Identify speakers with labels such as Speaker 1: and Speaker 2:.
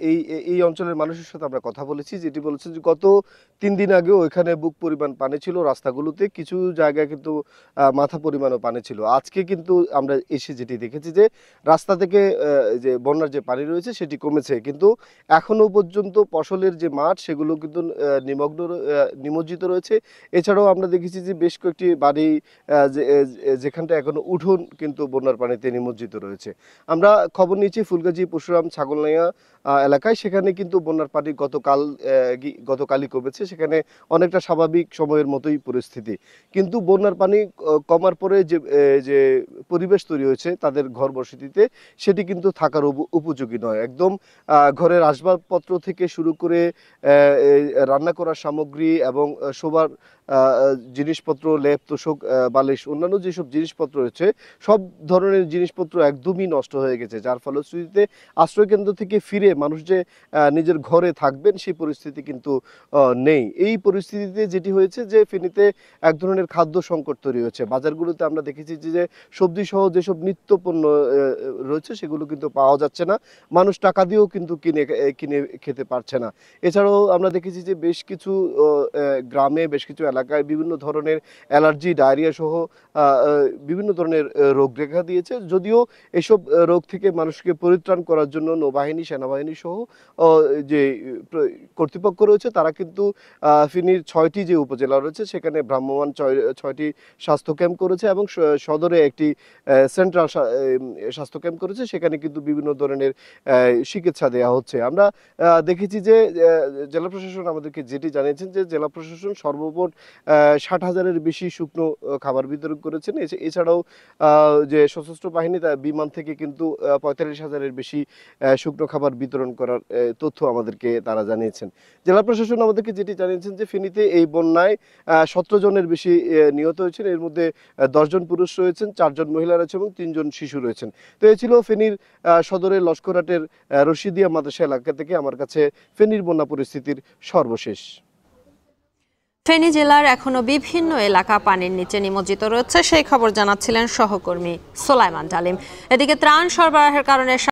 Speaker 1: এই এই অঞ্চলের মানুষের সাথে আমরা কথা বলেছি, যেটি বলেছেন যে গত 3 দিন আগেও এখানে বুক পরিমাণ পানি ছিল রাস্তাগুলোতে, কিছু জায়গায় কিন্তু মাথা পরিমাণও পানি ছিল। আজকে কিন্তু আমরা এসে যেটি দেখেছি যে রাস্তা থেকে যে বন্যার যে পানি রয়েছে সেটি কমেছে, কিন্তু এখনো পর্যন্ত ফসলের যে মাঠ সেগুলো কিন্তু নিমজ্জিত রয়েছে। এছাড়াও আমরা দেখেছি যে বেশ কয়েকটি বাড়ি যেখানটা এখনো উঠোন কিন্তু বন্যার পানিতে নিমজ্জিত রয়েছে। আমরা খবর নিয়েছি ফুলগাজী পরশুরাম ছাগলনাইয়া এলাকায়, সেখানে কিন্তু বন্যার পানি গতকালই কমেছে, সেখানে অনেকটা স্বাভাবিক সময়ের মতোই পরিস্থিতি। কিন্তু বন্যার পানি কমার পরে যে পরিবেশ তৈরি হয়েছে তাদের ঘর বসতিতে, সেটি কিন্তু থাকার উপযোগী নয়। একদম ঘরের আসবাবপত্র থেকে শুরু করে রান্না করার সামগ্রী এবং শোবার জিনিসপত্র, লেপ তোশক, বালিশ, অন্যান্য যেসব জিনিসপত্র রয়েছে সব ধরনের জিনিসপত্র একদমই নষ্ট হয়ে গেছে, যার ফলশ্রুতিতে আশ্রয়কেন্দ্র থেকে ফিরে মানুষ যে নিজের ঘরে থাকবেন সেই পরিস্থিতি কিন্তু নেই। এই পরিস্থিতিতে যেটি হয়েছে যে ফেনীতে এক ধরনের খাদ্য সংকট তৈরি হয়েছে। বাজারগুলোতে আমরা দেখেছি যে সবজি সহ যেসব নিত্যপণ্য রয়েছে সেগুলো কিন্তু পাওয়া যাচ্ছে না, মানুষ টাকা দিয়েও কিন্তু কিনে খেতে পারছে না। এছাড়াও আমরা দেখেছি যে বেশ কিছু গ্রামে, বেশ কিছু এলাকায় বিভিন্ন ধরনের অ্যালার্জি, ডায়রিয়া সহ বিভিন্ন ধরনের রোগ দেখা দিয়েছে। যদিও এসব রোগ থেকে মানুষকে পরিত্রাণ করার জন্য নৌবাহিনী, সেনাবাহিনী সহ যে কর্তৃপক্ষ রয়েছে তারা কিন্তু ফেনীর 6টি যে উপজেলা রয়েছে সেখানে ভ্রাম্যমাণ 6টি স্বাস্থ্য ক্যাম্প করেছে এবং সদরে একটি সেন্ট্রাল স্বাস্থ্য ক্যাম্প করেছে, সেখানে কিন্তু বিভিন্ন ধরনের চিকিৎসা দেওয়া হচ্ছে। আমরা দেখেছি যে জেলা প্রশাসন আমাদেরকে যেটি জানিয়েছেন যে জেলা প্রশাসন সর্বমোট 60,000-এর বেশি শুকনো খাবার বিতরণ করেছেন। এছাড়াও যে সশস্ত্র বাহিনী বিমান থেকে কিন্তু 45,000-এর বেশি শুকনো খাবার বিতরণ করার তথ্য আমাদেরকে তারা জানিয়েছেন। জেলা প্রশাসন আমাদেরকে যেটি জানিয়েছেন যে ফেনীতে এই বন্যায় 17 জনের বেশি নিহত হয়েছেন, এর মধ্যে 10 জন পুরুষ রয়েছেন, 4 জন মহিলা রয়েছেন এবং 3 জন শিশু রয়েছেন। তো এই ছিল ফেনীর সদরের লস্করহাটের রশিদিয়া মাদ্রাসা এলাকা থেকে আমার কাছে ফেনীর বন্যা পরিস্থিতির সর্বশেষ।
Speaker 2: ফেনী জেলার এখনো বিভিন্ন এলাকা পানির নিচে নিমজ্জিত রয়েছে, সেই খবর জানাচ্ছিলেন সহকর্মী সোলাইমান ডালিম। এদিকে ত্রাণ সরবরাহের কারণে